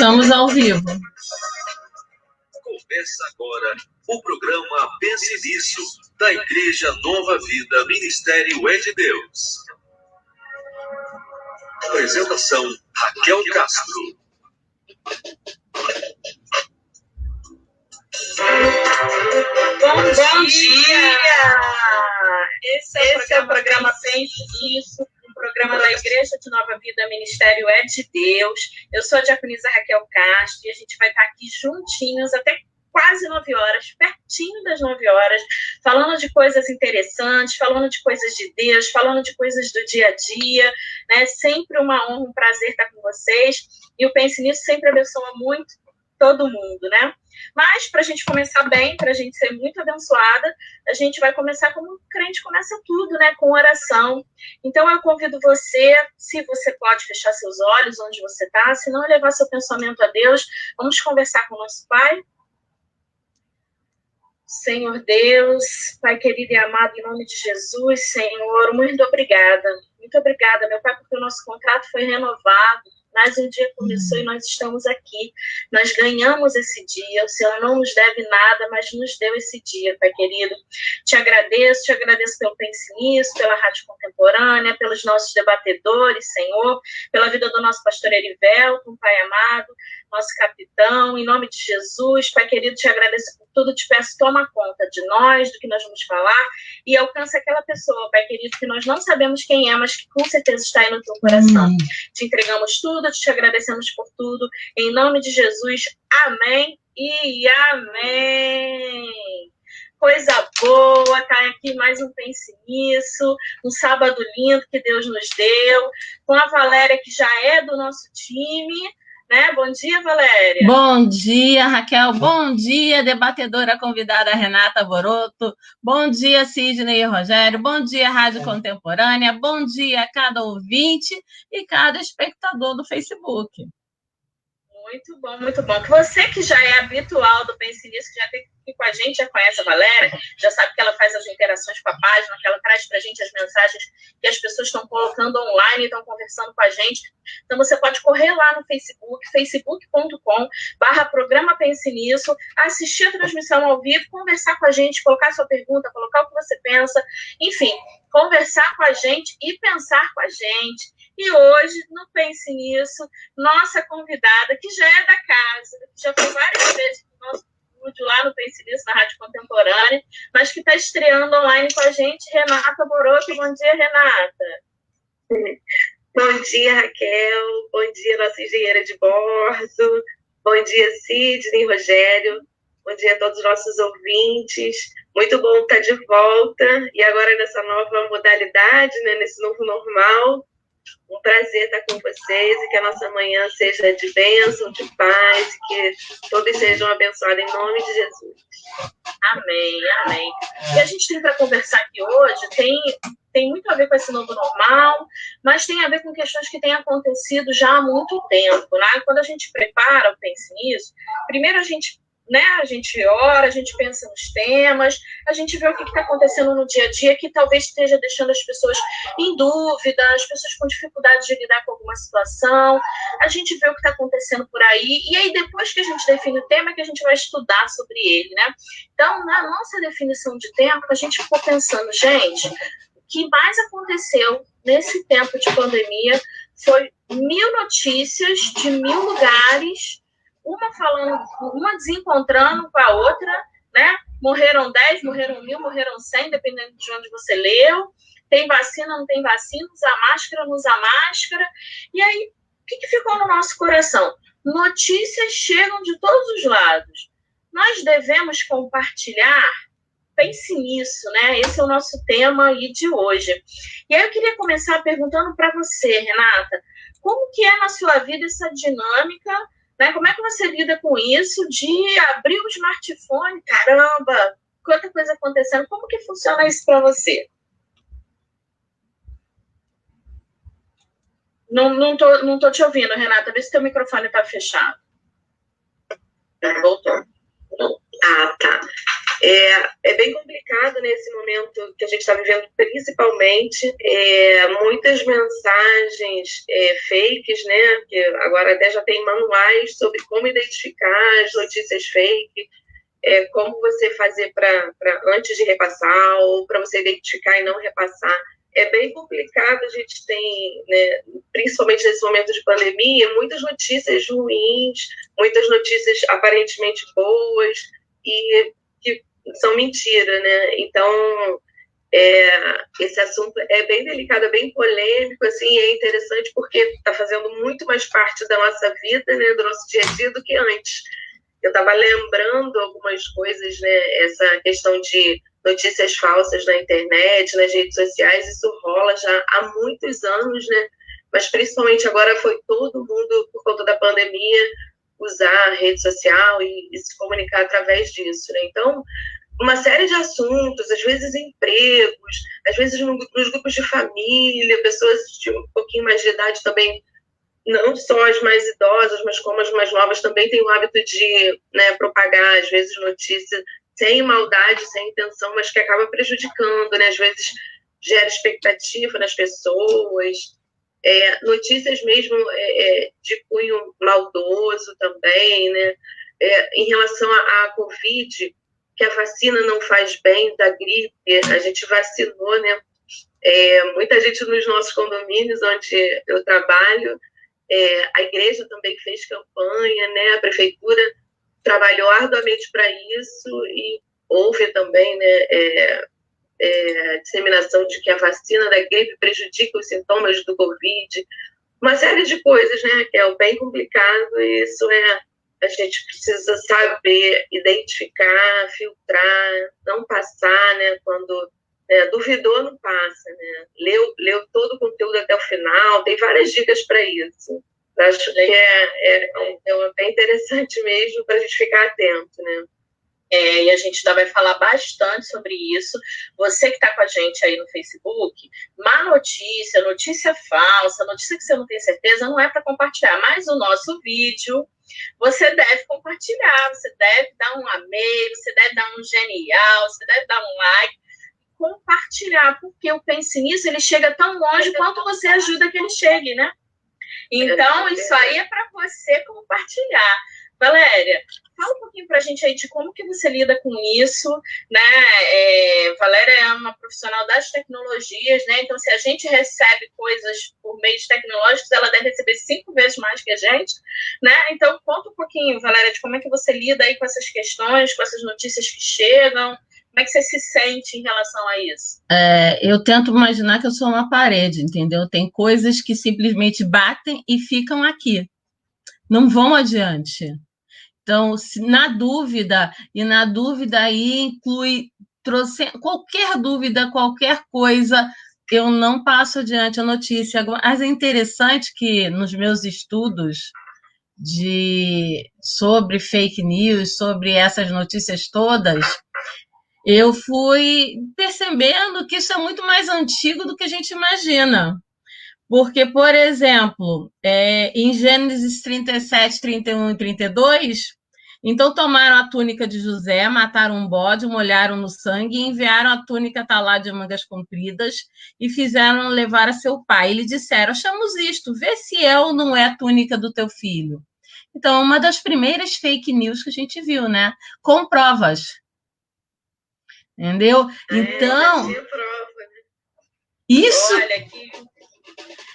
Estamos ao vivo. Começa agora o programa Pense Nisso, da Igreja Nova Vida, Ministério é de Deus. Apresentação: Raquel Castro. Bom dia! Esse é o programa Pense Nisso, um programa da Igreja de Nova Vida, Ministério é de Deus. Eu sou a diaconisa Raquel Castro e a gente vai estar aqui juntinhos até quase 9 horas, pertinho das 9 horas, falando de coisas interessantes, falando de coisas de Deus, falando de coisas do dia a dia, né? Sempre uma honra, um prazer estar com vocês. E o Pense Nisso sempre abençoa muito todo mundo, né? Mas, para a gente começar bem, para a gente ser muito abençoada, a gente vai começar como um crente começa tudo, né? Com oração. Então, eu convido você, se você pode fechar seus olhos onde você está, se não levar seu pensamento a Deus, vamos conversar com o nosso Pai. Senhor Deus, Pai querido e amado, em nome de Jesus, Senhor, muito obrigada. Muito obrigada, meu Pai, porque o nosso contrato foi renovado. Mas um dia começou e nós estamos aqui. Nós ganhamos esse dia. O Senhor não nos deve nada, mas nos deu esse dia, Pai querido. Te agradeço pelo Pense Nisso, pela Rádio Contemporânea, pelos nossos debatedores, Senhor, pela vida do nosso pastor Erivelton, Pai amado, nosso capitão, em nome de Jesus, Pai querido, te agradeço por tudo, te peço, toma conta de nós, do que nós vamos falar, e alcança aquela pessoa, Pai querido, que nós não sabemos quem é, mas que com certeza está aí no teu coração. Te entregamos tudo, te agradecemos por tudo, em nome de Jesus, amém e amém. Coisa boa, tá aqui mais um Pense Nisso, um sábado lindo que Deus nos deu, com a Valéria, que já é do nosso time, né? Bom dia, Valéria. Bom dia, Raquel. Bom dia, debatedora convidada Renata Boroto. Bom dia, Sidney e Rogério. Bom dia, Rádio Contemporânea. Bom dia a cada ouvinte e cada espectador do Facebook. Muito bom, muito bom. Você que já é habitual do Pense Nisso, que já tem aqui com a gente, já conhece a Valéria, já sabe que ela faz as interações com a página, que ela traz para a gente as mensagens que as pessoas estão colocando online e estão conversando com a gente. Então, você pode correr lá no Facebook, facebook.com/programa Pense Nisso, assistir a transmissão ao vivo, conversar com a gente, colocar sua pergunta, colocar o que você pensa, enfim, conversar com a gente e pensar com a gente. E hoje, no Pense Nisso, nossa convidada, que já é da casa, que já foi várias vezes no nosso estúdio lá no Pense Nisso, na Rádio Contemporânea, mas que está estreando online com a gente, Renata Boroto. Bom dia, Renata. Bom dia, Raquel. Bom dia, nossa engenheira de bordo. Bom dia, Sidney, Rogério. Bom dia a todos os nossos ouvintes. Muito bom estar de volta. E agora nessa nova modalidade, né, nesse novo normal. Um prazer estar com vocês e que a nossa manhã seja de bênção, de paz, que todos sejam abençoados em nome de Jesus. Amém, amém. E a gente tem para conversar aqui hoje, tem muito a ver com esse novo normal, mas tem a ver com questões que têm acontecido já há muito tempo, né? Quando a gente prepara o Pense Nisso, primeiro a gente ora, a gente pensa nos temas, a gente vê o que está acontecendo no dia a dia que talvez esteja deixando as pessoas em dúvida, as pessoas com dificuldade de lidar com alguma situação, a gente vê o que está acontecendo por aí, e aí depois que a gente define o tema, é que a gente vai estudar sobre ele, né? Então, na nossa definição de tema, a gente ficou pensando, gente, o que mais aconteceu nesse tempo de pandemia foi 1000 notícias de 1000 lugares, uma desencontrando com a outra, né? Morreram 10, morreram 1000, morreram 100, dependendo de onde você leu. Tem vacina, não tem vacina, usa máscara, não usa máscara. E aí, o que ficou no nosso coração? Notícias chegam de todos os lados. Nós devemos compartilhar? Pense nisso, né? Esse é o nosso tema aí de hoje. E aí eu queria começar perguntando para você, Renata, como que é na sua vida essa dinâmica, né? Como é que você lida com isso de abrir o smartphone? Caramba, quanta coisa acontecendo. Como que funciona isso para você? Não tô te ouvindo, Renata. Vê se teu microfone está fechado. Voltou. Ah, tá. É bem complicado nesse momento que a gente está vivendo, principalmente, muitas mensagens fakes, né? Que agora até já tem manuais sobre como identificar as notícias fake, como você fazer para antes de repassar ou para você identificar e não repassar. É bem complicado, a gente tem, né, principalmente nesse momento de pandemia, muitas notícias ruins, muitas notícias aparentemente boas e que são mentira, né? Então, esse assunto é bem delicado, é bem polêmico, assim, é interessante porque está fazendo muito mais parte da nossa vida, né, do nosso dia a dia do que antes. Eu estava lembrando algumas coisas, né, essa questão de notícias falsas na internet, nas redes sociais, isso rola já há muitos anos, né? Mas principalmente agora foi todo mundo, por conta da pandemia, usar a rede social e se comunicar através disso, né? Então, uma série de assuntos, às vezes empregos, às vezes nos grupos de família, pessoas de um pouquinho mais de idade também, não só as mais idosas, mas como as mais novas também têm o hábito de, né, propagar, às vezes, notícias sem maldade, sem intenção, mas que acaba prejudicando, né? Às vezes gera expectativa nas pessoas, notícias mesmo de cunho maldoso também, né? Em relação à Covid, que a vacina não faz bem da gripe, a gente vacinou, né? Muita gente nos nossos condomínios onde eu trabalho, a igreja também fez campanha, né? A prefeitura trabalhou arduamente para isso e houve também, né, disseminação de que a vacina da gripe prejudica os sintomas do Covid. Uma série de coisas, né, que é bem complicado, e isso a gente precisa saber identificar, filtrar, não passar, né, quando duvidou, não passa, né, leu todo o conteúdo até o final, tem várias dicas para isso. Eu acho que é bem interessante mesmo para a gente ficar atento, né. E a gente ainda vai falar bastante sobre isso. Você que está com a gente aí no Facebook, má notícia, notícia falsa, notícia que você não tem certeza, não é para compartilhar. Mas o nosso vídeo, você deve compartilhar, você deve dar um amei, você deve dar um genial, você deve dar um like, compartilhar, porque o Pense Nisso, ele chega tão longe quanto você ajuda que ele chegue, né? Então, isso aí é para você compartilhar. Valéria, fala um pouquinho para a gente aí de como que você lida com isso, né? Valéria é uma profissional das tecnologias, né? Então, se a gente recebe coisas por meios tecnológicos, ela deve receber 5 vezes mais que a gente, né? Então, conta um pouquinho, Valéria, de como é que você lida aí com essas questões, com essas notícias que chegam. Como é que você se sente em relação a isso? Eu tento imaginar que eu sou uma parede, entendeu? Tem coisas que simplesmente batem e ficam aqui, não vão adiante. Então, na dúvida aí inclui qualquer dúvida, qualquer coisa, eu não passo adiante a notícia. Mas é interessante que nos meus estudos sobre fake news, sobre essas notícias todas, eu fui percebendo que isso é muito mais antigo do que a gente imagina. Porque, por exemplo, em Gênesis 37, 31 e 32, então tomaram a túnica de José, mataram um bode, molharam no sangue e enviaram a túnica talá de mangas compridas e fizeram levar a seu pai. E lhe disseram, achamos isto, vê se é ou não é a túnica do teu filho. Então, uma das primeiras fake news que a gente viu, né? Com provas. Entendeu? Então, tinha prova, né? Isso. Olha que...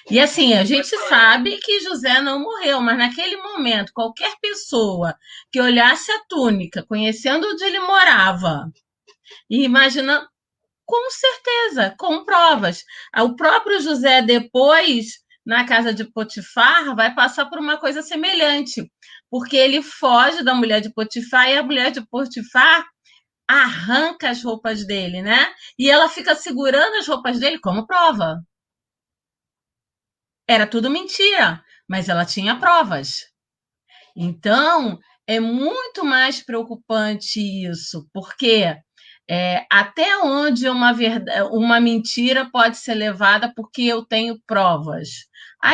E assim, a gente sabe que José não morreu, mas naquele momento, qualquer pessoa que olhasse a túnica, conhecendo onde ele morava, e imaginando, com certeza, com provas. O próprio José, depois, na casa de Potifar, vai passar por uma coisa semelhante, porque ele foge da mulher de Potifar e a mulher de Potifar arranca as roupas dele, né? E ela fica segurando as roupas dele como prova. Era tudo mentira, mas ela tinha provas. Então, é muito mais preocupante isso, porque até onde uma mentira pode ser levada porque eu tenho provas.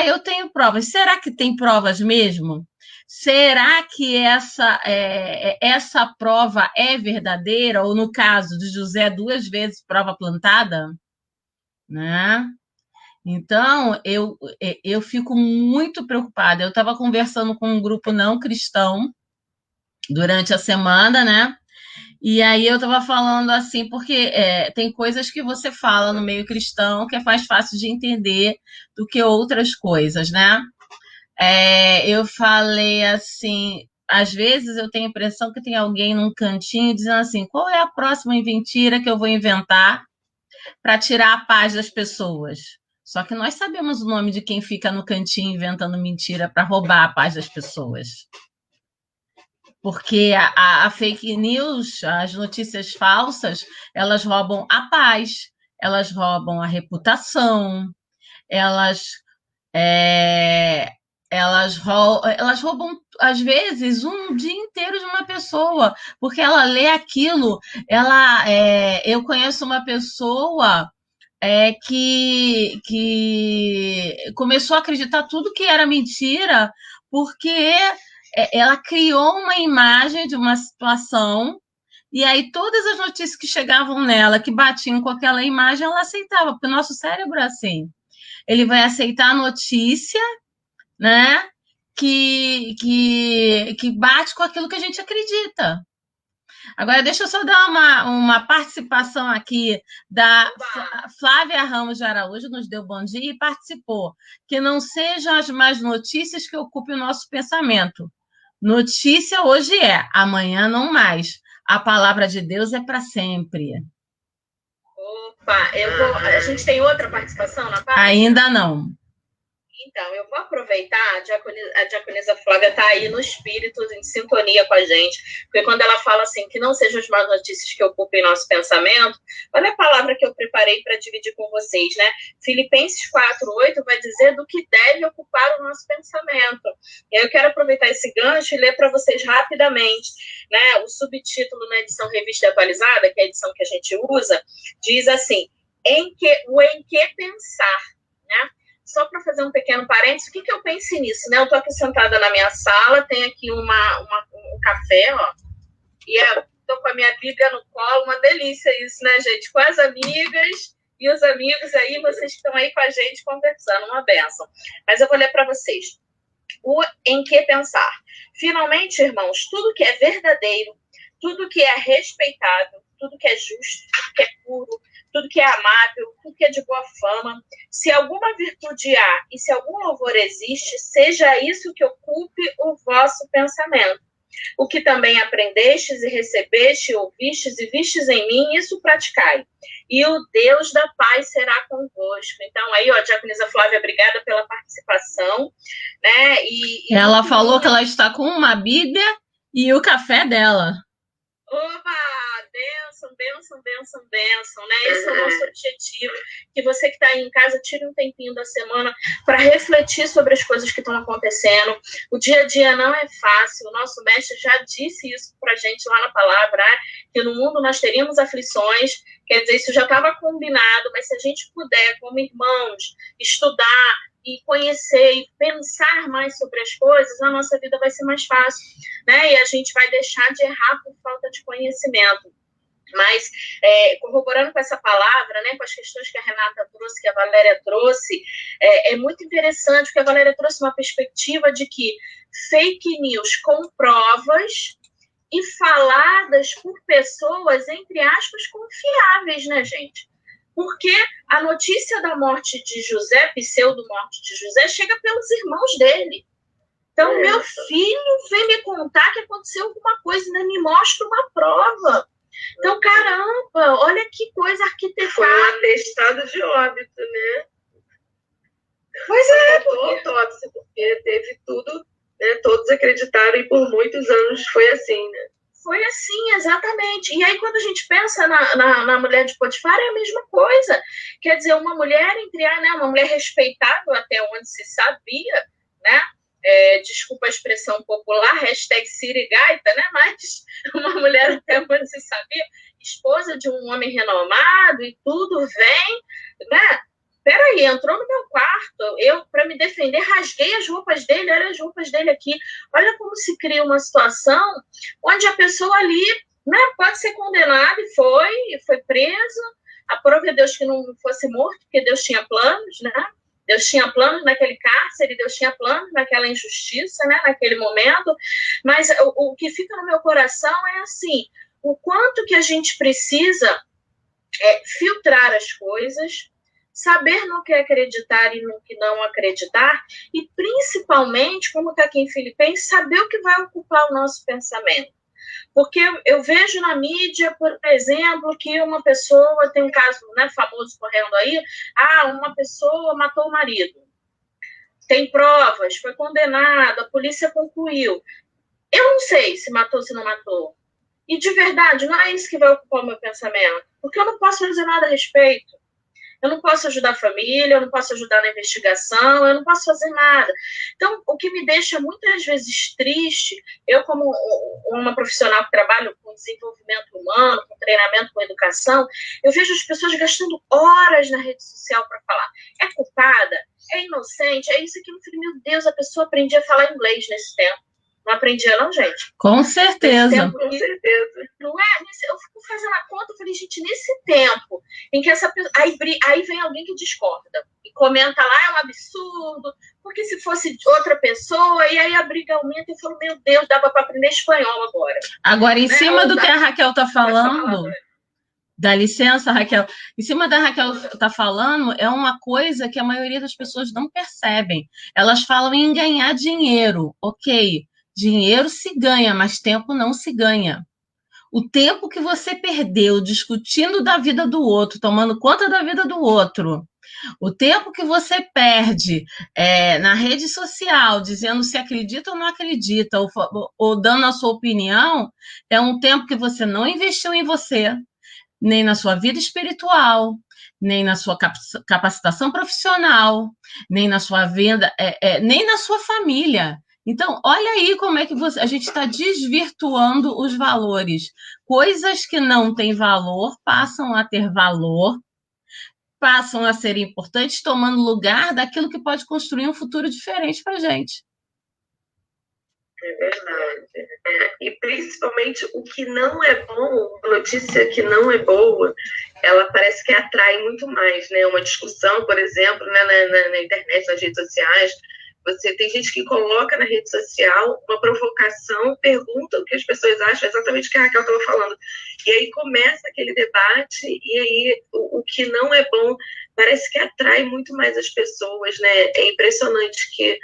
Eu tenho provas. Será que tem provas mesmo? Será que essa prova é verdadeira? Ou, no caso de José, 2 vezes prova plantada? Né? Então, eu fico muito preocupada. Eu estava conversando com um grupo não cristão durante a semana, né? E aí eu estava falando assim, porque tem coisas que você fala no meio cristão que é mais fácil de entender do que outras coisas, né? Eu falei assim, às vezes eu tenho a impressão que tem alguém num cantinho dizendo assim, qual é a próxima mentira que eu vou inventar para tirar a paz das pessoas? Só que nós sabemos o nome de quem fica no cantinho inventando mentira para roubar a paz das pessoas. Porque a fake news, as notícias falsas, elas roubam a paz, elas roubam a reputação, elas roubam, às vezes, um dia inteiro de uma pessoa, porque ela lê aquilo. Eu conheço uma pessoa que começou a acreditar tudo que era mentira, porque ela criou uma imagem de uma situação, e aí todas as notícias que chegavam nela, que batiam com aquela imagem, ela aceitava, porque o nosso cérebro é assim. Ele vai aceitar a notícia, né, que bate com aquilo que a gente acredita. Agora, deixa eu só dar uma participação aqui da Flávia Ramos de Araújo, nos deu bom dia e participou. Que não sejam as más notícias que ocupem o nosso pensamento. Notícia hoje amanhã não mais. A palavra de Deus é para sempre. Opa, a gente tem outra participação na página? Ainda não. Então, eu vou aproveitar, a diaconisa Flávia está aí no espírito, em sintonia com a gente, porque quando ela fala assim, que não sejam as más notícias que ocupem nosso pensamento, olha a palavra que eu preparei para dividir com vocês, né? Filipenses 4:8 vai dizer do que deve ocupar o nosso pensamento. E aí eu quero aproveitar esse gancho e ler para vocês rapidamente, né? O subtítulo na edição Revista Atualizada, que é a edição que a gente usa, diz assim, em que pensar, né? Só para fazer um pequeno parênteses, o que eu penso nisso, né? Eu estou aqui sentada na minha sala, tem aqui um café, ó, e estou com a minha Bíblia no colo, uma delícia isso, né, gente? Com as amigas e os amigos aí, vocês estão aí com a gente conversando, uma bênção. Mas eu vou ler para vocês. Em que pensar? Finalmente, irmãos, tudo que é verdadeiro, tudo que é respeitável, tudo que é justo, tudo que é puro, tudo que é amável, tudo que é de boa fama, se alguma virtude há e se algum louvor existe, seja isso que ocupe o vosso pensamento. O que também aprendestes e recebeste, ouvistes e vistes em mim, isso praticai. E o Deus da paz será convosco. Então, aí, ó, diaconisa Flávia, obrigada pela participação, né? Ela falou que ela está com uma Bíblia e o café dela. Oba! Bênção, né? Esse é o nosso objetivo. Que você que está aí em casa tire um tempinho da semana para refletir sobre as coisas que estão acontecendo. O dia a dia não é fácil. O nosso mestre já disse isso para a gente lá na palavra, né? Que no mundo nós teríamos aflições. Quer dizer, isso já estava combinado, mas se a gente puder, como irmãos, estudar e conhecer e pensar mais sobre as coisas, a nossa vida vai ser mais fácil, né? E a gente vai deixar de errar por falta de conhecimento. Mas, corroborando com essa palavra, né, com as questões que a Renata trouxe, que a Valéria trouxe, é muito interessante, porque a Valéria trouxe uma perspectiva de que fake news com provas e faladas por pessoas, entre aspas, confiáveis, né, gente? Porque a notícia da morte de José, pseudo-morte de José, chega pelos irmãos dele. Então, meu filho vem me contar que aconteceu alguma coisa, né? Me mostra uma prova. Então, caramba, olha que coisa arquitetado. Foi um atestado de óbito, né? Pois é. Porque teve tudo, né? Todos acreditaram e por muitos anos foi assim, né? Foi assim, exatamente. E aí, quando a gente pensa na mulher de Potifar, é a mesma coisa. Quer dizer, uma mulher, uma mulher respeitável até onde se sabia, né? Desculpa a expressão popular, #sirigaita, né? Mas uma mulher até onde se sabia, esposa de um homem renomado e tudo vem, né? peraí, entrou no meu quarto, eu, para me defender, rasguei as roupas dele, olha as roupas dele aqui. Olha como se cria uma situação onde a pessoa ali, né, pode ser condenada e foi preso. Aprove a Deus que não fosse morto, porque Deus tinha planos, né? Deus tinha planos naquele cárcere, Deus tinha planos naquela injustiça, né, naquele momento. Mas o que fica no meu coração é assim, o quanto que a gente precisa filtrar as coisas, saber no que acreditar e no que não acreditar, e principalmente, como está aqui em Filipenses, saber o que vai ocupar o nosso pensamento. Porque eu vejo na mídia, por exemplo, que uma pessoa, tem um caso, né, famoso correndo aí, uma pessoa matou o marido. Tem provas, foi condenada, a polícia concluiu. Eu não sei se matou ou se não matou. E de verdade, não é isso que vai ocupar o meu pensamento. Porque eu não posso fazer nada a respeito. Eu não posso ajudar a família, eu não posso ajudar na investigação, eu não posso fazer nada. Então, o que me deixa muitas vezes triste, eu como uma profissional que trabalho com desenvolvimento humano, com treinamento, com educação, eu vejo as pessoas gastando horas na rede social para falar. É culpada? É inocente? É isso aqui? Meu Deus, a pessoa aprendia a falar inglês nesse tempo. Não aprendia não, gente? Com certeza. Com certeza. Não é? Eu fico fazendo a conta, eu falei, gente, nesse tempo em que essa pessoa... Aí vem alguém que discorda e comenta lá, é um absurdo, porque se fosse outra pessoa, e aí a briga aumenta, e eu falo, meu Deus, dava para aprender espanhol agora. Agora, em cima do que a Raquel está falando... Dá licença, Raquel. Em cima da Raquel está falando, é uma coisa que a maioria das pessoas não percebem. Elas falam em ganhar dinheiro. Ok, dinheiro se ganha, mas tempo não se ganha. O tempo que você perdeu discutindo da vida do outro, tomando conta da vida do outro, o tempo que você perde na rede social, dizendo se acredita ou não acredita, ou dando a sua opinião, é um tempo que você não investiu em você, nem na sua vida espiritual, nem na sua capacitação profissional, nem na sua venda, nem na sua família. Então, olha aí como é que a gente está desvirtuando os valores. Coisas que não têm valor passam a ter valor, passam a ser importantes, tomando lugar daquilo que pode construir um futuro diferente para a gente. É verdade. E principalmente o que não é bom, notícia que não é boa, ela parece que atrai muito mais, né? Uma discussão, por exemplo, né, na internet, nas redes sociais, você tem gente que coloca na rede social uma provocação, pergunta o que as pessoas acham, exatamente o que a Raquel estava falando. E aí começa aquele debate, e aí o que não é bom parece que atrai muito mais as pessoas, né? É impressionante que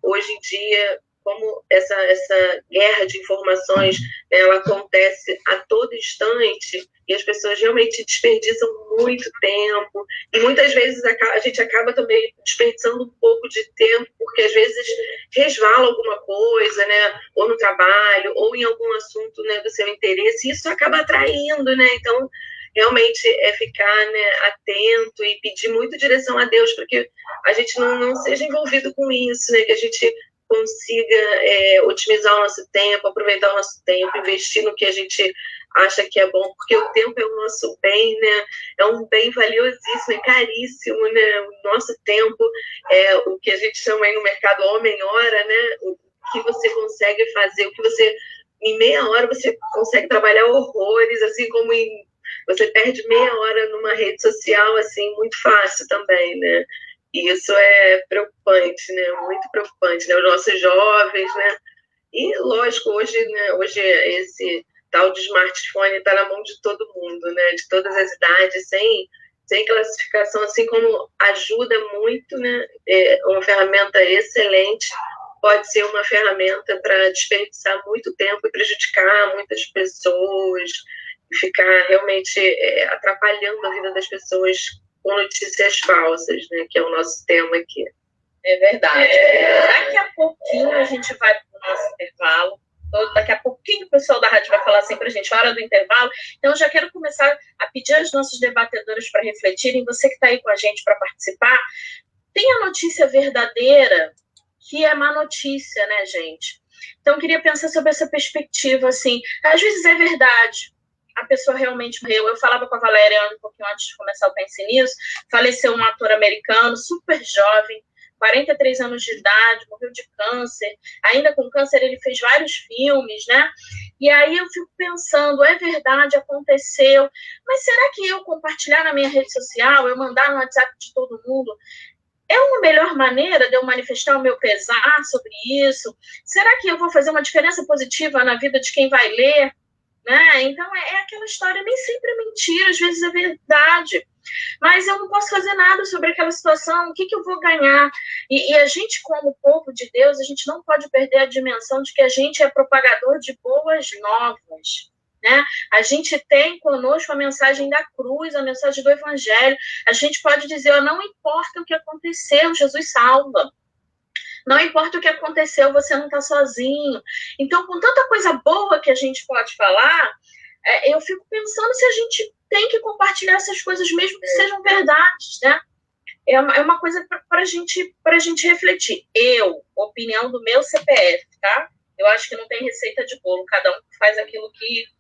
hoje em dia, como essa guerra de informações, ela acontece a todo instante, e as pessoas realmente desperdiçam muito tempo, e muitas vezes a gente acaba também desperdiçando um pouco de tempo, porque às vezes resvala alguma coisa, né, ou no trabalho, ou em algum assunto, né, do seu interesse, e isso acaba atraindo, né, então realmente é ficar, né, atento e pedir muito direção a Deus, para que a gente não seja envolvido com isso, né, que a gente consiga otimizar o nosso tempo, aproveitar o nosso tempo, investir no que a gente acha que é bom, porque o tempo é o nosso bem, né? É um bem valiosíssimo, é caríssimo, né? O nosso tempo é o que a gente chama aí no mercado homem-hora, né? O que você consegue fazer, o que você... Em meia hora você consegue trabalhar horrores, assim como você perde meia hora numa rede social, assim, muito fácil também, né? E isso é preocupante, né? Muito preocupante, né? Os nossos jovens, né? E, lógico, hoje esse tal de smartphone está na mão de todo mundo, né? De todas as idades, sem classificação, assim como ajuda muito, né? É uma ferramenta excelente, pode ser uma ferramenta para desperdiçar muito tempo e prejudicar muitas pessoas, e ficar realmente atrapalhando a vida das pessoas com notícias falsas, né, que é o nosso tema aqui. É verdade. Daqui a pouquinho a gente vai para o nosso intervalo. Daqui a pouquinho o pessoal da rádio vai falar assim para a gente, hora do intervalo. Então, eu já quero começar a pedir aos nossos debatedores para refletirem. Você que está aí com a gente para participar, tem a notícia verdadeira, que é má notícia, né, gente? Então, eu queria pensar sobre essa perspectiva, assim, às vezes é verdade, a pessoa realmente morreu. Eu falava com a Valéria um pouquinho antes de começar o Pense Nisso, faleceu um ator americano, super jovem, 43 anos de idade, morreu de câncer. Ainda com câncer, ele fez vários filmes, né? E aí eu fico pensando, é verdade, aconteceu, mas será que eu compartilhar na minha rede social, eu mandar no WhatsApp de todo mundo, é uma melhor maneira de eu manifestar o meu pesar sobre isso? Será que eu vou fazer uma diferença positiva na vida de quem vai ler? Né? Então, é aquela história, nem sempre é mentira, às vezes é verdade. Mas eu não posso fazer nada sobre aquela situação, o que eu vou ganhar? E a gente, como povo de Deus, a gente não pode perder a dimensão de que a gente é propagador de boas novas. Né? A gente tem conosco a mensagem da cruz, a mensagem do evangelho. A gente pode dizer, não importa o que aconteceu, Jesus salva. Não importa o que aconteceu, você não está sozinho. Então, com tanta coisa boa que a gente pode falar, eu fico pensando se a gente tem que compartilhar essas coisas, mesmo que sejam verdades, né? É uma coisa para a gente refletir. Opinião do meu CPF, tá? Eu acho que não tem receita de bolo, cada um faz aquilo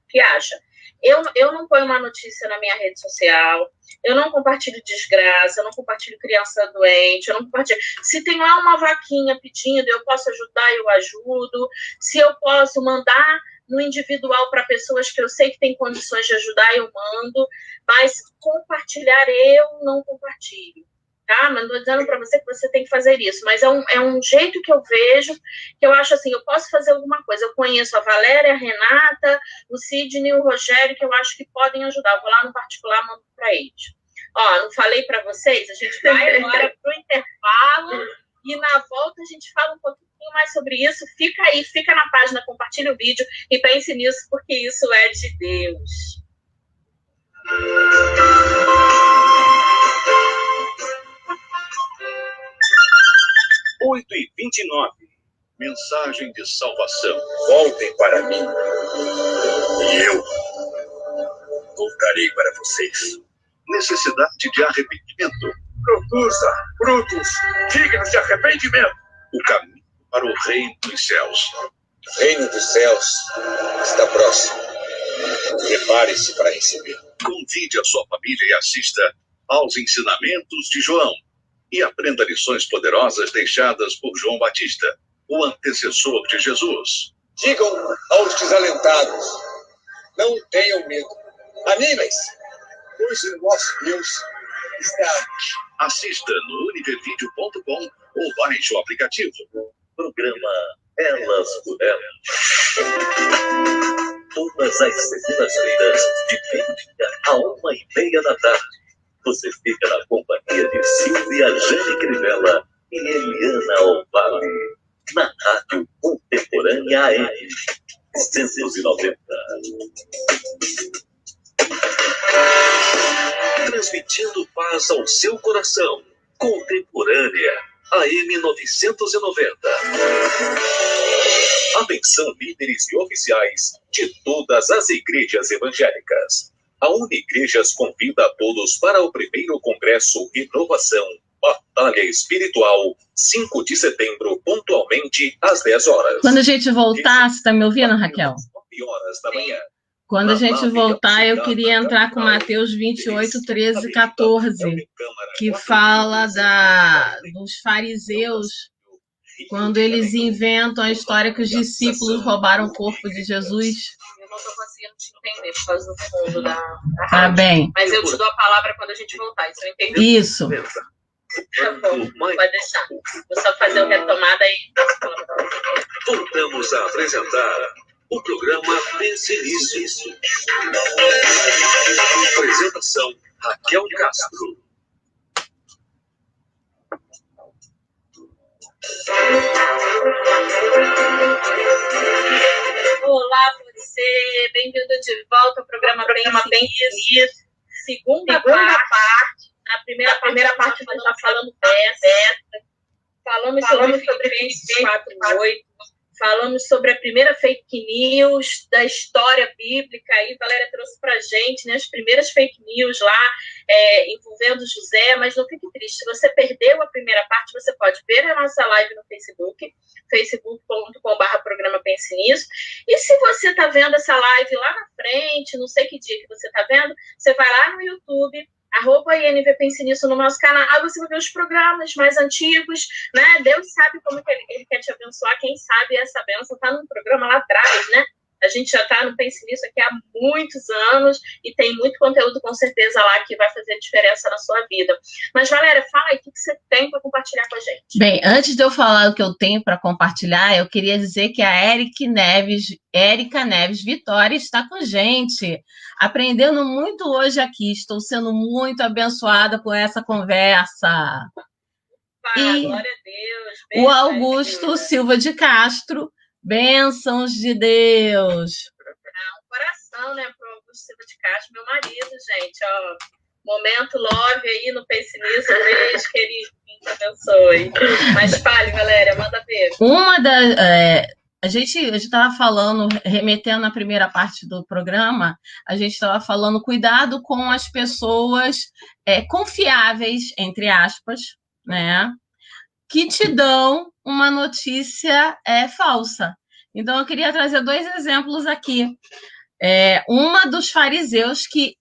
que acha. Eu não ponho uma notícia na minha rede social, eu não compartilho desgraça, eu não compartilho criança doente, eu não compartilho. Se tem lá uma vaquinha pedindo, eu posso ajudar, eu ajudo. Se eu posso mandar no individual para pessoas que eu sei que têm condições de ajudar, eu mando. Mas compartilhar, eu não compartilho. Tá? Não estou dizendo para você que você tem que fazer isso, mas é um jeito que eu vejo, que eu acho assim, eu posso fazer alguma coisa. Eu conheço a Valéria, a Renata, o Sidney e o Rogério, que eu acho que podem ajudar. Eu vou lá no particular, mando para eles. Ó, não falei para vocês? A gente vai agora para o intervalo e na volta a gente fala um pouquinho mais sobre isso. Fica aí, fica na página, compartilha o vídeo e pense nisso, porque isso é de Deus. 8h29. Mensagem de salvação. Voltem para mim e eu voltarei para vocês. Necessidade de arrependimento. Produza frutos dignos de arrependimento. O caminho para o reino dos céus. O reino dos céus está próximo. Prepare-se para receber. Convide a sua família e assista aos ensinamentos de João. E aprenda lições poderosas deixadas por João Batista, o antecessor de Jesus. Digam aos desalentados, não tenham medo. Animem-se, pois o nosso Deus está aqui. Assista no univervideo.com ou baixe o aplicativo. Programa Elas por Elas. Todas as segundas-feiras, de 12h a 1h30 você fica na companhia de Silvia Jane Crivella e Eliana Ovale, na Rádio Contemporânea AM 190. Transmitindo paz ao seu coração. Contemporânea AM 990. Atenção, líderes e oficiais de todas as igrejas evangélicas. A Unigrejas convida a todos para o primeiro Congresso Inovação, Batalha Espiritual, 5 de setembro, pontualmente às 10 horas. Quando a gente voltar, você está me ouvindo, Raquel? 9 horas da manhã. Quando a gente voltar, eu queria entrar com Mateus 28, 13 e 14, que fala dos fariseus, quando eles inventam a história que os discípulos roubaram o corpo de Jesus. Não estou conseguindo te entender por causa do fundo da Tá rádio. bem. Mas eu te dou a palavra quando a gente voltar, isso eu entendi. Isso. Tá bom, pode deixar. Vou só fazer o retomada aí. Voltamos a apresentar o programa Pense Nisso. Apresentação Raquel Castro. Olá, você, bem-vindo de volta ao programa Pense Nisso. Segunda parte. Na primeira parte nós já falamos dessa. Falamos sobre Filipenses 4:8. falamos sobre a primeira fake news da história bíblica, aí a Valéria trouxe para a gente, né, as primeiras fake news lá, envolvendo José, mas não fique triste, se você perdeu a primeira parte, você pode ver a nossa live no Facebook, facebook.com/programa Pense Nisso, e se você está vendo essa live lá na frente, não sei que dia que você está vendo, você vai lá no YouTube, @INV Pense Nisso no nosso canal, você vai ver os programas mais antigos, né? Deus sabe como que ele quer te abençoar, quem sabe essa bênção está num programa lá atrás, né? A gente já está no Pense Nisso aqui há muitos anos e tem muito conteúdo, com certeza, lá que vai fazer diferença na sua vida. Mas, Valéria, fala aí o que você tem para compartilhar com a gente. Bem, antes de eu falar o que eu tenho para compartilhar, eu queria dizer que a Érica Neves Vitória está com a gente, aprendendo muito hoje aqui. Estou sendo muito abençoada com essa conversa. E glória a Deus. O Augusto Silva de Castro, bênçãos de Deus. Um coração, né, para o Augusto Silva de Castro, meu marido, gente, ó. Momento love aí no Pense Nisso, beijo, querido, te abençoe. Mas fale, Valéria, manda ver. A gente estava falando, remetendo na primeira parte do programa, a gente estava falando cuidado com as pessoas confiáveis, entre aspas, né, que te dão uma notícia falsa. Então, eu queria trazer 2 exemplos aqui. Uma dos fariseus, que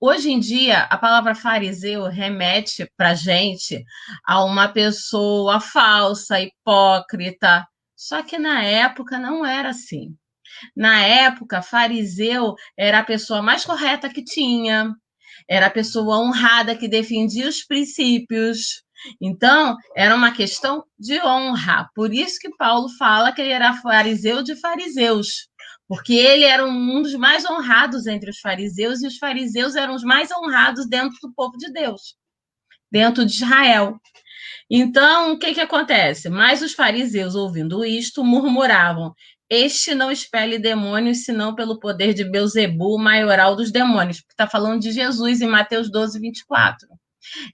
hoje em dia a palavra fariseu remete para a gente a uma pessoa falsa, hipócrita. Só que na época não era assim. Na época, fariseu era a pessoa mais correta que tinha, era a pessoa honrada que defendia os princípios. Então, era uma questão de honra. Por isso que Paulo fala que ele era fariseu de fariseus, porque ele era um dos mais honrados entre os fariseus, e os fariseus eram os mais honrados dentro do povo de Deus, dentro de Israel. Então, o que acontece? Mas os fariseus, ouvindo isto, murmuravam: este não expele demônios, senão pelo poder de Belzebu, maioral dos demônios. Porque está falando de Jesus em Mateus 12, 24.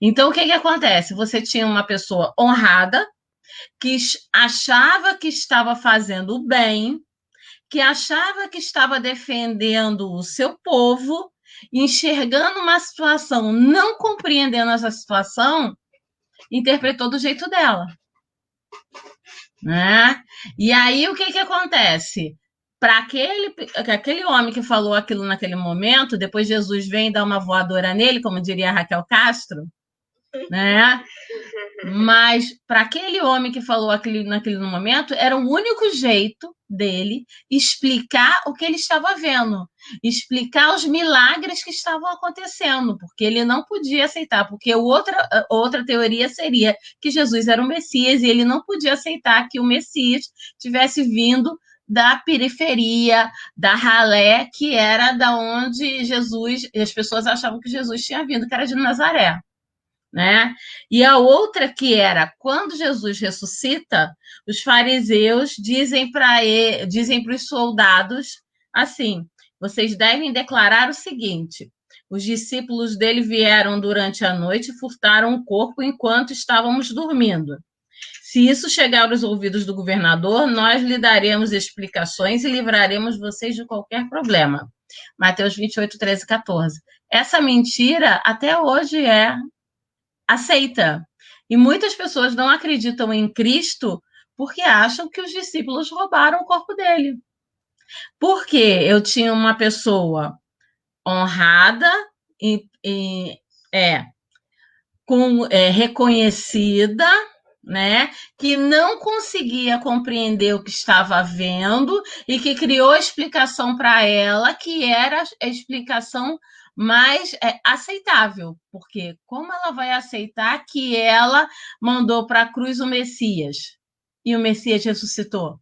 Então, o que acontece? Você tinha uma pessoa honrada, que achava que estava fazendo o bem, que achava que estava defendendo o seu povo, enxergando uma situação, não compreendendo essa situação, interpretou do jeito dela, né? E aí, o que acontece? Para aquele homem que falou aquilo naquele momento, depois Jesus vem dar uma voadora nele, como diria Raquel Castro, né? Mas para aquele homem que falou aquilo naquele momento, era o único jeito dele explicar o que ele estava vendo, explicar os milagres que estavam acontecendo, porque ele não podia aceitar, porque outra teoria seria que Jesus era o Messias e ele não podia aceitar que o Messias tivesse vindo da periferia, da ralé, que era da onde Jesus, as pessoas achavam que Jesus tinha vindo, que era de Nazaré, né? E a outra que era, quando Jesus ressuscita, os fariseus dizem para os soldados assim: vocês devem declarar o seguinte: os discípulos dele vieram durante a noite e furtaram o corpo enquanto estávamos dormindo. Se isso chegar aos ouvidos do governador, nós lhe daremos explicações e livraremos vocês de qualquer problema. Mateus 28, 13 e 14. Essa mentira até hoje é aceita. E muitas pessoas não acreditam em Cristo porque acham que os discípulos roubaram o corpo dele. Porque eu tinha uma pessoa honrada reconhecida, né, que não conseguia compreender o que estava vendo e que criou explicação para ela, que era a explicação mais aceitável, porque como ela vai aceitar que ela mandou para a cruz o Messias e o Messias ressuscitou?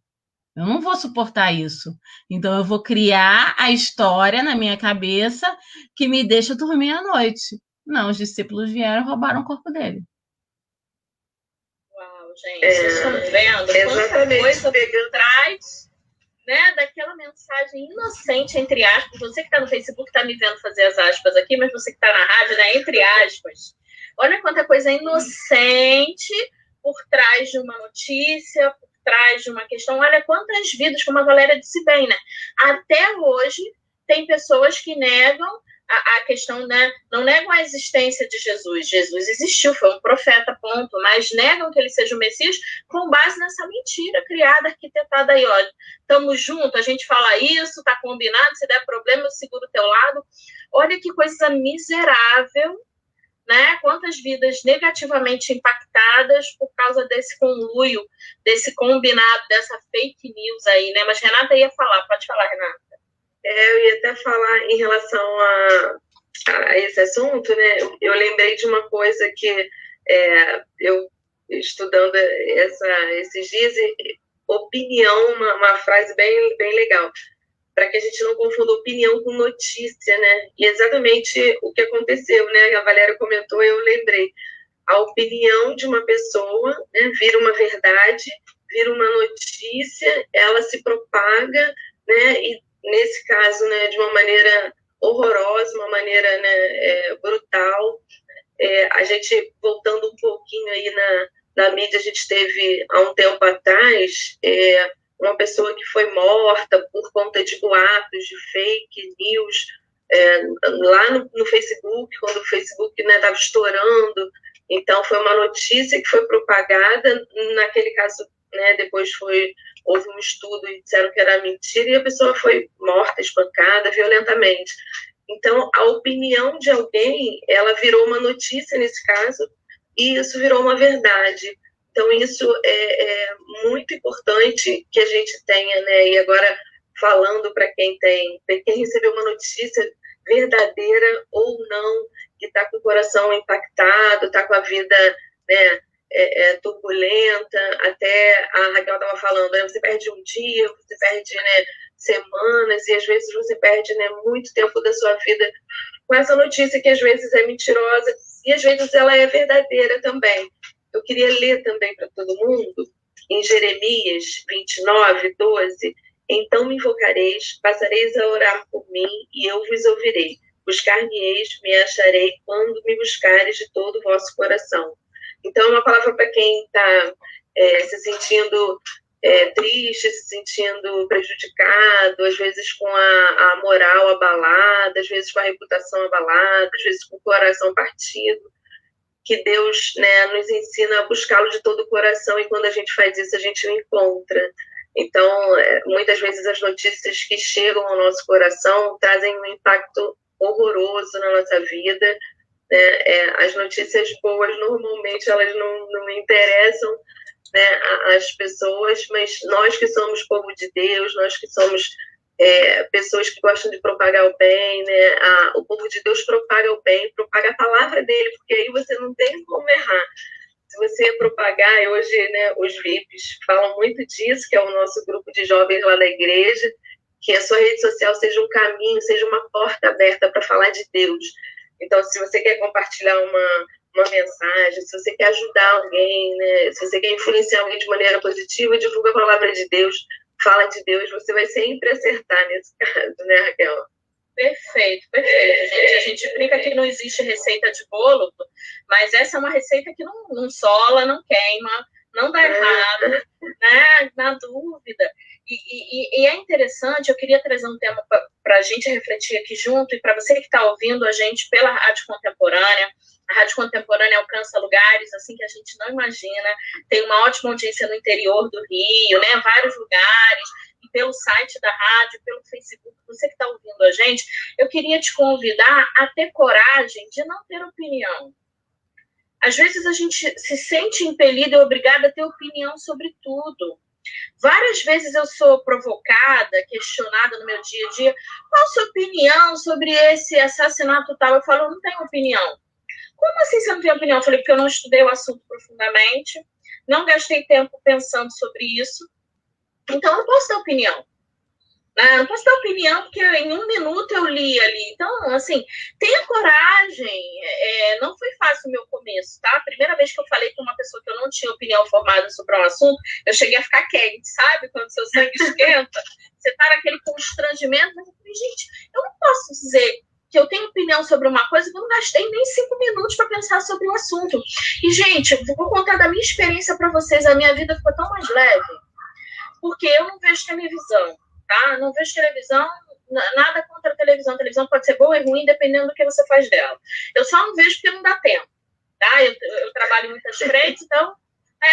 Eu não vou suportar isso. Então, eu vou criar a história na minha cabeça que me deixa dormir à noite. Não, os discípulos vieram e roubaram o corpo dele. Uau, gente, vocês estão vendo? Quanta coisa por trás, né, daquela mensagem inocente, entre aspas. Você que está no Facebook está me vendo fazer as aspas aqui, mas você que está na rádio, né, entre aspas. Olha quanta coisa inocente por trás de uma notícia, por trás de uma questão. Olha quantas vidas, como a Valéria disse bem, né? Até hoje tem pessoas que negam a questão, né? Não negam a existência de Jesus. Jesus existiu, foi um profeta, ponto. Mas negam que ele seja o Messias com base nessa mentira criada, arquitetada aí. Olha, estamos juntos, a gente fala isso, tá combinado, se der problema eu seguro o teu lado. Olha que coisa miserável, né? Quantas vidas negativamente impactadas por causa desse conluio, desse combinado, dessa fake news aí, né? Mas Renata ia falar, pode falar, Renata. Eu ia até falar em relação a esse assunto, né? Eu lembrei de uma coisa que eu, estudando esses dias, opinião, uma frase bem legal, para que a gente não confunda opinião com notícia, né? E exatamente o que aconteceu, né? A Valéria comentou, eu lembrei. A opinião de uma pessoa, né, vira uma verdade, vira uma notícia, ela se propaga, né? E nesse caso, né, de uma maneira horrorosa, uma maneira, né, brutal. A gente, voltando um pouquinho aí na mídia, a gente teve, há um tempo atrás, uma pessoa que foi morta por conta de boatos, de fake news, lá no Facebook, quando o Facebook estava estourando. Então, foi uma notícia que foi propagada, naquele caso, né, depois houve um estudo e disseram que era mentira, e a pessoa foi morta, espancada, violentamente. Então, a opinião de alguém, ela virou uma notícia nesse caso, e isso virou uma verdade. Então, isso é muito importante que a gente tenha, né? E agora, falando para quem recebeu uma notícia verdadeira ou não, que está com o coração impactado, está com a vida, né, turbulenta, até a Raquel estava falando, né, você perde um dia, você perde, né, semanas, e às vezes você perde, né, muito tempo da sua vida com essa notícia que às vezes é mentirosa e às vezes ela é verdadeira também. Eu queria ler também para todo mundo, em Jeremias 29, 12, então me invocareis, passareis a orar por mim e eu vos ouvirei. Buscar-me-eis, me acharei quando me buscareis de todo o vosso coração. Então, é uma palavra para quem está se sentindo triste, se sentindo prejudicado, às vezes com a moral abalada, às vezes com a reputação abalada, às vezes com o coração partido. Que Deus, né, nos ensina a buscá-lo de todo o coração, e quando a gente faz isso, a gente o encontra. Então, muitas vezes as notícias que chegam ao nosso coração trazem um impacto horroroso na nossa vida. As notícias boas, normalmente, elas não interessam, né, as pessoas, mas nós que somos povo de Deus, nós que somos pessoas que gostam de propagar o bem, né, o povo de Deus propaga o bem, propaga a palavra dele, porque aí você não tem como errar. Se você propagar, hoje, né, os VIPs falam muito disso, que é o nosso grupo de jovens lá da igreja, que a sua rede social seja um caminho, seja uma porta aberta para falar de Deus. Então, se você quer compartilhar uma mensagem, se você quer ajudar alguém, né, se você quer influenciar alguém de maneira positiva, divulga a palavra de Deus, fala de Deus, você vai sempre acertar nesse caso, né, Raquel? Perfeito, perfeito. A gente brinca que não existe receita de bolo, mas essa é uma receita que não sola, não queima, não dá errado, né? Na dúvida. E é interessante, eu queria trazer um tema para a gente refletir aqui junto, e para você que está ouvindo a gente pela Rádio Contemporânea. A Rádio Contemporânea alcança lugares assim que a gente não imagina, tem uma ótima audiência no interior do Rio, né? Vários lugares, e pelo site da rádio, pelo Facebook. Você que está ouvindo a gente, eu queria te convidar a ter coragem de não ter opinião. Às vezes a gente se sente impelida e obrigada a ter opinião sobre tudo. Várias vezes eu sou provocada, questionada no meu dia a dia, qual a sua opinião sobre esse assassinato tal? Eu falo, eu não tenho opinião. Como assim você não tem opinião? Eu falei, porque eu não estudei o assunto profundamente, não gastei tempo pensando sobre isso, então eu não posso dar opinião. Não posso dar opinião, porque em 1 minuto eu li ali. Então, assim, tenha coragem. Não foi fácil o meu começo, tá? A primeira vez que eu falei com uma pessoa que eu não tinha opinião formada sobre um assunto, eu cheguei a ficar quente, sabe? Quando seu sangue esquenta, você tá naquele constrangimento. Mas eu falei, gente, eu não posso dizer que eu tenho opinião sobre uma coisa que eu não gastei nem 5 minutos para pensar sobre o assunto. E, gente, eu vou contar da minha experiência para vocês. A minha vida ficou tão mais leve. porque eu não vejo televisão, tá? Não vejo televisão, nada contra a televisão. A televisão pode ser boa e ruim, dependendo do que você faz dela. Eu só não vejo porque não dá tempo, tá? Eu trabalho em muitas frentes, então,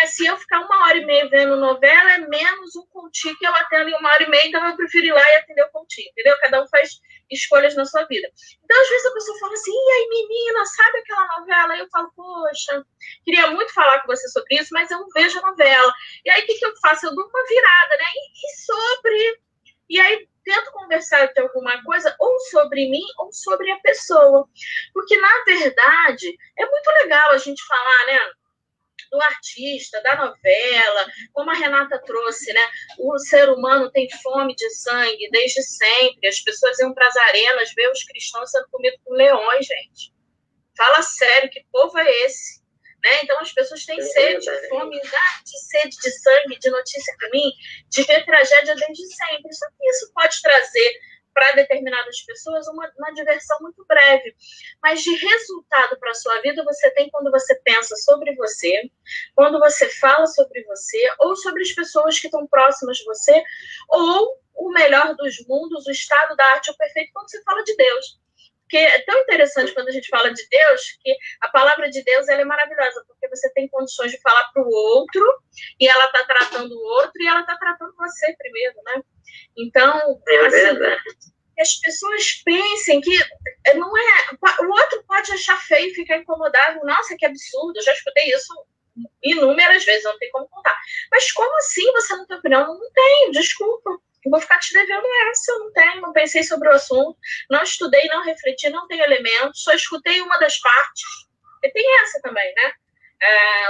se eu ficar 1h30 vendo novela, é menos um continho que eu atendo em 1h30, então eu prefiro ir lá e atender o continho, entendeu? Cada um faz escolhas na sua vida. Então, às vezes a pessoa fala assim, e aí, menina, sabe aquela novela? Aí eu falo, poxa, queria muito falar com você sobre isso, mas eu não vejo a novela. E aí, o que eu faço? Eu dou uma virada, né? E sobre... E aí, tento conversar de alguma coisa, ou sobre mim, ou sobre a pessoa. Porque, na verdade, é muito legal a gente falar, né? Do artista, da novela, como a Renata trouxe, né? O ser humano tem fome de sangue desde sempre. As pessoas iam para as arenas ver os cristãos sendo comidos por leões, gente. Fala sério, que povo é esse? Né? Então, as pessoas têm sede, fome, de sede de sangue, de notícia ruim, de ver tragédia desde sempre. Só que isso pode trazer para determinadas pessoas uma diversão muito breve. Mas de resultado para a sua vida, você tem quando você pensa sobre você, quando você fala sobre você, ou sobre as pessoas que estão próximas de você, ou o melhor dos mundos, o estado da arte, o perfeito, quando você fala de Deus. Porque é tão interessante quando a gente fala de Deus, que a palavra de Deus ela é maravilhosa, porque você tem condições de falar para o outro, e ela está tratando o outro, e ela está tratando você primeiro, né? Então, que as pessoas pensem que não é... O outro pode achar feio e ficar incomodado. Nossa, que absurdo, eu já escutei isso inúmeras vezes, não tem como contar. Mas como assim você não tem opinião? Não tenho, desculpa. Eu vou ficar te devendo essa, eu não tenho, não pensei sobre o assunto, não estudei, não refleti, não tenho elementos, só escutei uma das partes. E tem essa também, né?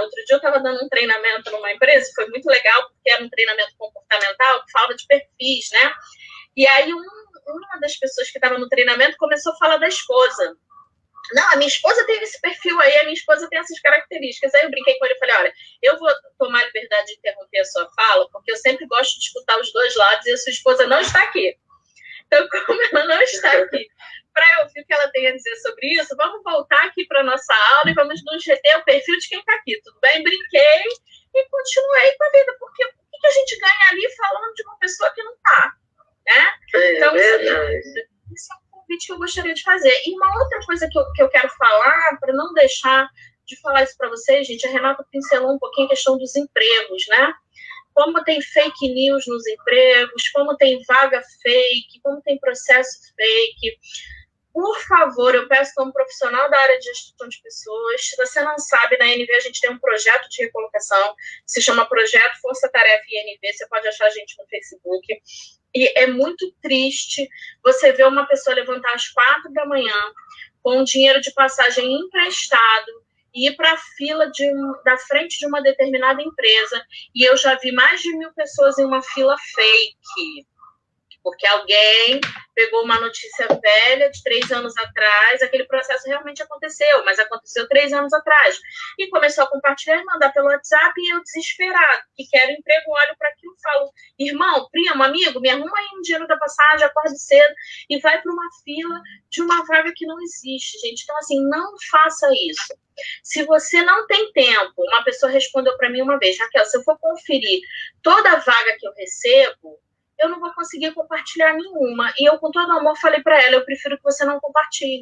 Outro dia eu estava dando um treinamento numa empresa, foi muito legal, porque era um treinamento comportamental que fala de perfis, né? E aí uma das pessoas que estava no treinamento começou a falar da esposa. Não, a minha esposa tem esse perfil aí, a minha esposa tem essas características. Aí eu brinquei com ele e falei, olha, eu vou tomar a liberdade de interromper a sua fala, porque eu sempre gosto de escutar os dois lados e a sua esposa não está aqui. Então, como ela não está aqui, para eu ouvir o que ela tem a dizer sobre isso, vamos voltar aqui para a nossa aula e vamos nos reter o perfil de quem está aqui, tudo bem? Brinquei e continuei com a vida, porque o que a gente ganha ali falando de uma pessoa que não está, né? Então, isso é um convite que eu gostaria de fazer. E uma outra coisa que eu quero falar, para não deixar de falar isso para vocês, gente, a Renata pincelou um pouquinho a questão dos empregos, né? Como tem fake news nos empregos, como tem vaga fake, como tem processo fake. Por favor, eu peço como profissional da área de gestão de pessoas, se você não sabe, na INV a gente tem um projeto de recolocação, se chama Projeto Força Tarefa INV, você pode achar a gente no Facebook. E é muito triste você ver uma pessoa levantar às 4 da manhã com um dinheiro de passagem emprestado e ir para a fila da frente de uma determinada empresa. E eu já vi mais de 1.000 pessoas em uma fila fake. Porque alguém pegou uma notícia velha de 3 anos atrás, aquele processo realmente aconteceu, mas aconteceu 3 anos atrás. E começou a compartilhar e mandar pelo WhatsApp, e eu desesperado, que quero emprego, olho para aquilo e falo, irmão, primo, amigo, me arruma aí um dinheiro da passagem, acorde cedo, e vai para uma fila de uma vaga que não existe, gente. Então, assim, não faça isso. Se você não tem tempo, uma pessoa respondeu para mim uma vez, Raquel, se eu for conferir toda a vaga que eu recebo, eu não vou conseguir compartilhar nenhuma. E eu, com todo amor, falei para ela, eu prefiro que você não compartilhe.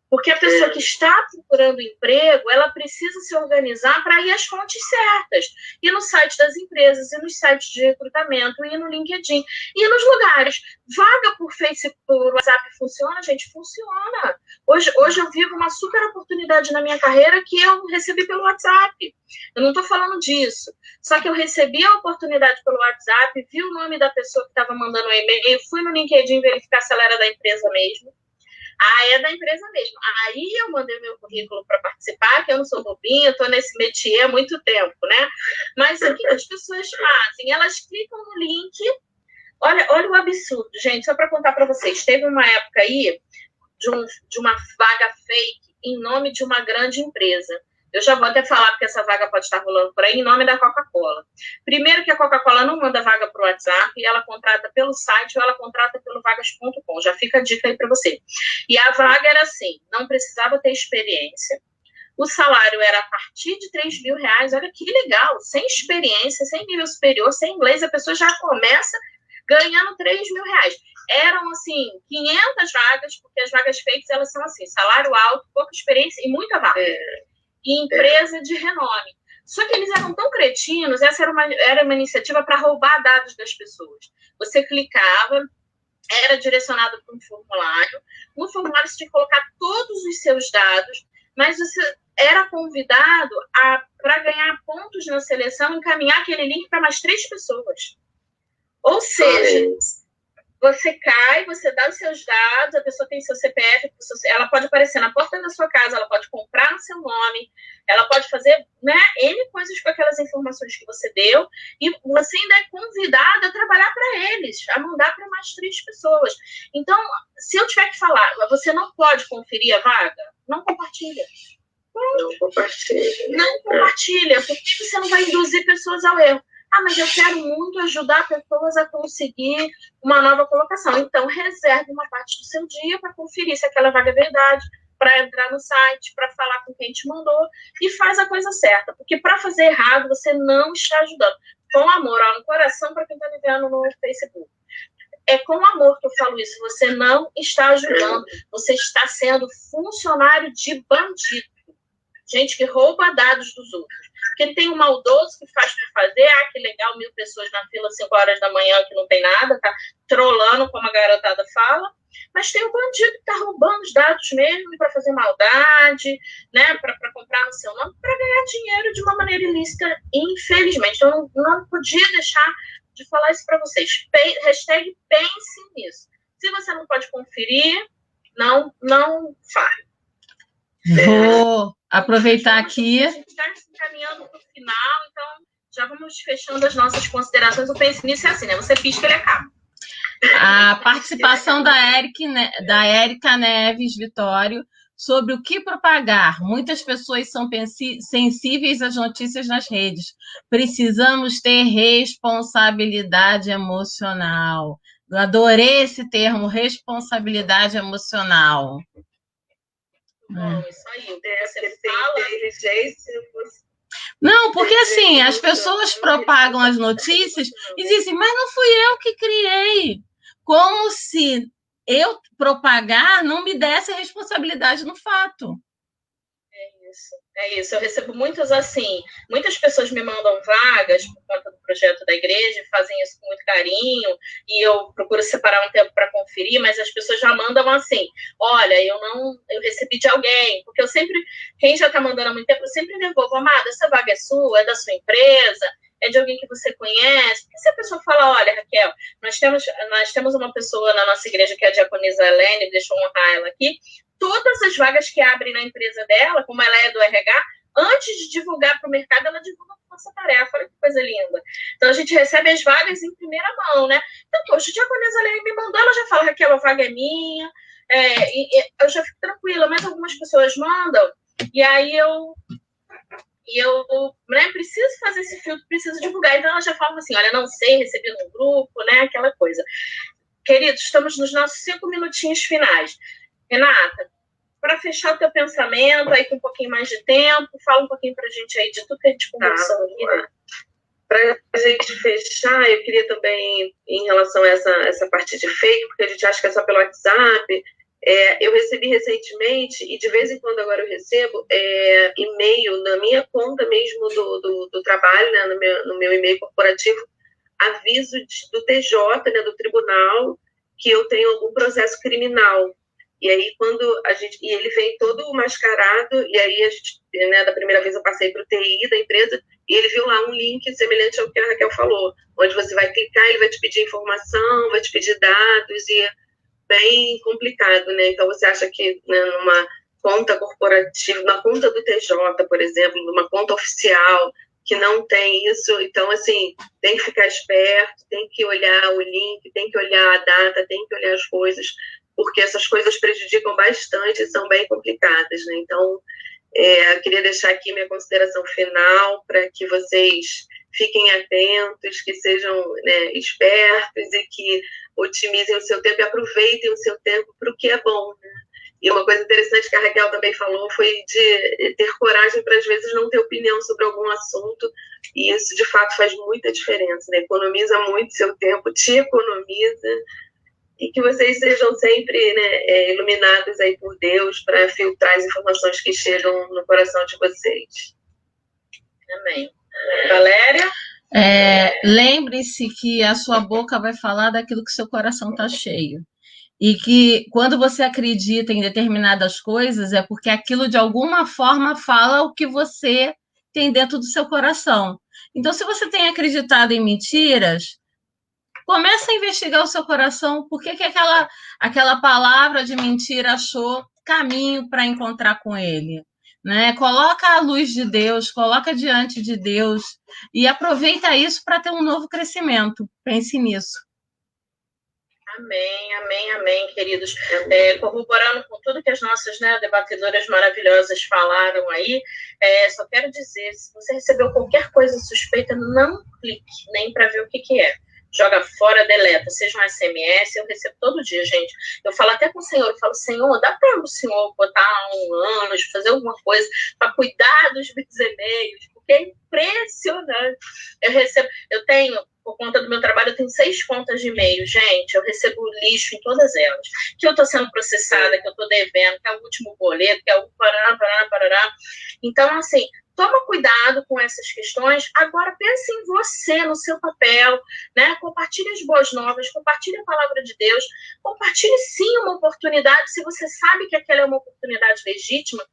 Porque a pessoa que está procurando emprego, ela precisa se organizar para ir às fontes certas. Ir no site das empresas, ir nos sites de recrutamento, ir no LinkedIn, ir nos lugares. Vaga por Facebook, por WhatsApp funciona, gente? Funciona. Hoje eu vivo uma super oportunidade na minha carreira que eu recebi pelo WhatsApp. Eu não estou falando disso. Só que eu recebi a oportunidade pelo WhatsApp, vi o nome da pessoa que estava mandando o e-mail, fui no LinkedIn verificar se ela era da empresa mesmo. É da empresa mesmo. Aí eu mandei meu currículo para participar, que eu não sou bobinha, eu estou nesse métier há muito tempo, né? Mas o que as pessoas fazem? Elas clicam no link. Olha o absurdo, gente, só para contar para vocês. Teve uma época aí de uma vaga fake em nome de uma grande empresa. Eu já vou até falar, porque essa vaga pode estar rolando por aí, em nome da Coca-Cola. Primeiro que a Coca-Cola não manda vaga para o WhatsApp, e ela contrata pelo site ou ela contrata pelo vagas.com. Já fica a dica aí para você. E a vaga era assim, não precisava ter experiência, o salário era a partir de R$3.000, olha que legal, sem experiência, sem nível superior, sem inglês, a pessoa já começa ganhando R$3.000. Eram, assim, 500 vagas, porque as vagas fakes, elas são assim, salário alto, pouca experiência e muita vaga. E empresa de renome. Só que eles eram tão cretinos, essa era uma iniciativa para roubar dados das pessoas. Você clicava, era direcionado para um formulário, no formulário você tinha que colocar todos os seus dados, mas você era convidado para ganhar pontos na seleção, encaminhar aquele link para mais 3 pessoas. Ou seja, você cai, você dá os seus dados, a pessoa tem seu CPF, ela pode aparecer na porta da sua casa, ela pode comprar no seu nome, ela pode fazer, né, N coisas com aquelas informações que você deu, e você ainda é convidado a trabalhar para eles, a mandar para mais 3 pessoas. Então, se eu tiver que falar, você não pode conferir a vaga, não compartilha. Não compartilha. Não compartilha, porque você não vai induzir pessoas ao erro. Ah, mas eu quero muito ajudar pessoas a conseguir uma nova colocação. Então, reserve uma parte do seu dia para conferir se aquela vaga é verdade, para entrar no site, para falar com quem te mandou e faz a coisa certa. Porque para fazer errado, você não está ajudando. Com amor, no coração, para quem está me vendo no Facebook. É com amor que eu falo isso. Você não está ajudando. Você está sendo funcionário de bandido. Gente que rouba dados dos outros. Porque tem um maldoso que faz por fazer, que legal, 1.000 pessoas na fila, 5 horas da manhã, que não tem nada, tá trolando, como a garotada fala. Mas tem o bandido que tá roubando os dados mesmo para fazer maldade, né, para comprar no seu nome, para ganhar dinheiro de uma maneira ilícita, infelizmente. Então, não podia deixar de falar isso para vocês. Hashtag pense nisso. Se você não pode conferir, não fale. Vou aproveitar aqui. A gente está se encaminhando para o final, então já vamos fechando as nossas considerações. O Pense Nisso é assim, né? Você pisca, ele acaba. A participação da Érica Neves Vitório sobre o que propagar. Muitas pessoas são sensíveis às notícias nas redes. Precisamos ter responsabilidade emocional. Eu adorei esse termo, responsabilidade emocional. Bom, isso aí. Você fala... Não, porque assim, as pessoas propagam as notícias e dizem, mas não fui eu que criei. Como se eu propagar não me desse a responsabilidade no fato. É isso. Eu recebo muitas pessoas me mandam vagas por conta do projeto da igreja, fazem isso com muito carinho, e eu procuro separar um tempo para conferir, mas as pessoas já mandam assim, olha, eu recebi de alguém, porque quem já está mandando há muito tempo, eu sempre devolvo, amada, essa vaga é sua, é da sua empresa, é de alguém que você conhece. Porque se a pessoa fala, olha, Raquel, nós temos uma pessoa na nossa igreja que é a diaconisa Helene, deixa eu honrar ela aqui, todas as vagas que abrem na empresa dela, como ela é do RH, antes de divulgar para o mercado, ela divulga a nossa tarefa. Olha que coisa linda. Então, a gente recebe as vagas em primeira mão, né? Então, poxa, a diaconisa Helene me mandou, ela já fala, Raquel, a vaga é minha, eu já fico tranquila, mas algumas pessoas mandam, e aí eu né, preciso fazer esse filtro, preciso divulgar. Então, ela já fala assim, olha, não sei, recebi num grupo, né, aquela coisa. Queridos, estamos nos nossos 5 minutinhos finais. Renata, para fechar o teu pensamento, aí com um pouquinho mais de tempo, fala um pouquinho para a gente aí de tudo que a gente conversou aqui, né? Para a gente fechar, eu queria também, em relação a essa parte de fake, porque a gente acha que é só pelo WhatsApp, eu recebi recentemente, e de vez em quando agora eu recebo, e-mail na minha conta mesmo do trabalho, né, no meu e-mail corporativo, aviso do TJ, né, do tribunal, que eu tenho algum processo criminal. E aí, e ele vem todo mascarado, e aí a gente, né, da primeira vez eu passei para o TI da empresa, e ele viu lá um link semelhante ao que a Raquel falou, onde você vai clicar, ele vai te pedir informação, vai te pedir dados, e é bem complicado, né? Então, você acha que, né, numa conta corporativa, na conta do TJ, por exemplo, numa conta oficial, que não tem isso, então, assim, tem que ficar esperto, tem que olhar o link, tem que olhar a data, tem que olhar as coisas, porque essas coisas prejudicam bastante e são bem complicadas, né? Então, eu queria deixar aqui minha consideração final para que vocês fiquem atentos, que sejam, né, espertos e que otimizem o seu tempo e aproveitem o seu tempo para o que é bom, né? E uma coisa interessante que a Raquel também falou foi de ter coragem para, às vezes, não ter opinião sobre algum assunto, e isso, de fato, faz muita diferença, né? Economiza muito seu tempo, te economiza, e que vocês sejam sempre, né, iluminados aí por Deus para filtrar as informações que chegam no coração de vocês. Amém. Valéria? Lembre-se que a sua boca vai falar daquilo que seu coração está cheio. E que quando você acredita em determinadas coisas, é porque aquilo de alguma forma fala o que você tem dentro do seu coração. Então, se você tem acreditado em mentiras, começa a investigar o seu coração, por que aquela palavra de mentira achou caminho para encontrar com ele. Né? Coloca a luz de Deus, coloca diante de Deus e aproveita isso para ter um novo crescimento. Pense nisso. Amém, amém, amém, queridos. Corroborando com tudo que as nossas, né, debatedoras maravilhosas falaram aí, só quero dizer, se você recebeu qualquer coisa suspeita, não clique nem para ver o que é. Joga fora, deleta, seja um SMS, eu recebo todo dia, gente. Eu falo até com o Senhor, eu falo, Senhor, dá para o Senhor botar um anjo, fazer alguma coisa para cuidar dos meus e-mails, porque é impressionante. Eu tenho, por conta do meu trabalho, eu tenho 6 contas de e-mail, gente, eu recebo lixo em todas elas, que eu estou sendo processada, que eu estou devendo, que é o último boleto, que é o parará. Então, assim, toma cuidado com essas questões. Agora, pense em você, no seu papel, né? Compartilhe as boas novas, compartilhe a palavra de Deus, compartilhe, sim, uma oportunidade, se você sabe que aquela é uma oportunidade legítima.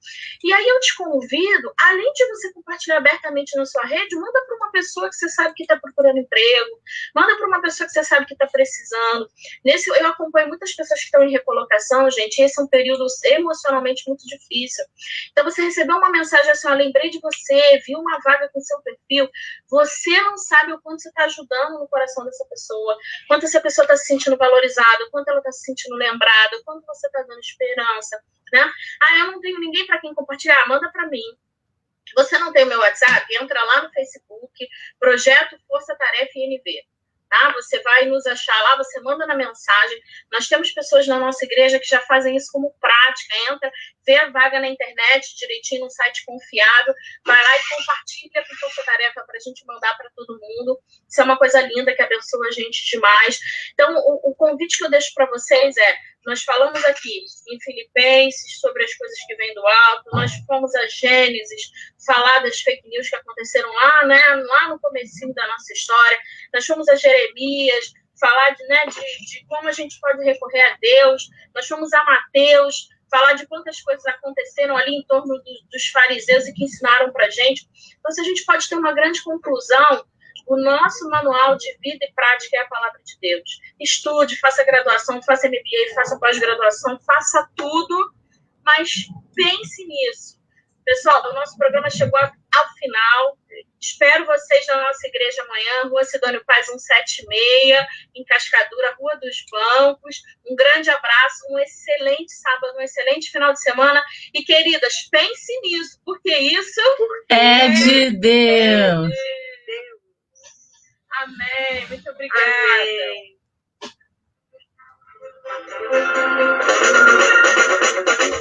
E aí eu te convido, além de você compartilhar abertamente na sua rede, manda para uma pessoa que você sabe que está procurando emprego, manda para uma pessoa que você sabe que está precisando. Eu acompanho muitas pessoas que estão em recolocação, gente, e esse é um período emocionalmente muito difícil. Então, você recebeu uma mensagem assim, eu lembrei de você, viu uma vaga com seu perfil, você não sabe o quanto você está ajudando no coração dessa pessoa, quanto essa pessoa está se sentindo valorizada, quanto ela está se sentindo lembrada, quanto você está dando esperança, né? Eu não tenho ninguém para quem compartilhar, manda para mim. Você não tem o meu WhatsApp? Entra lá no Facebook, Projeto Força Tarefa INV. Tá? Você vai nos achar lá, você manda na mensagem. Nós temos pessoas na nossa igreja que já fazem isso como prática. Entra, vê a vaga na internet direitinho, num site confiável, vai lá e compartilha com Força Tarefa para a gente mandar para todo mundo. Isso é uma coisa linda que abençoa a gente demais. Então, o convite que eu deixo para vocês é, nós falamos aqui em Filipenses sobre as coisas que vêm do alto, nós fomos a Gênesis falar das fake news que aconteceram lá, né, lá no comecinho da nossa história, nós fomos a Jeremias falar de como a gente pode recorrer a Deus, nós fomos a Mateus falar de quantas coisas aconteceram ali em torno dos fariseus e que ensinaram para a gente. Então, se a gente pode ter uma grande conclusão, o nosso manual de vida e prática é a palavra de Deus. Estude, faça graduação, faça MBA, faça pós-graduação, faça tudo, mas pense nisso. Pessoal, o nosso programa chegou ao final. Espero vocês na nossa igreja amanhã, Rua Sidônio Paz 176, em Cascadura, Rua dos Bancos. Um grande abraço, um excelente sábado, um excelente final de semana. E, queridas, pense nisso, porque isso é de Deus. Amém. Muito obrigada. Amém.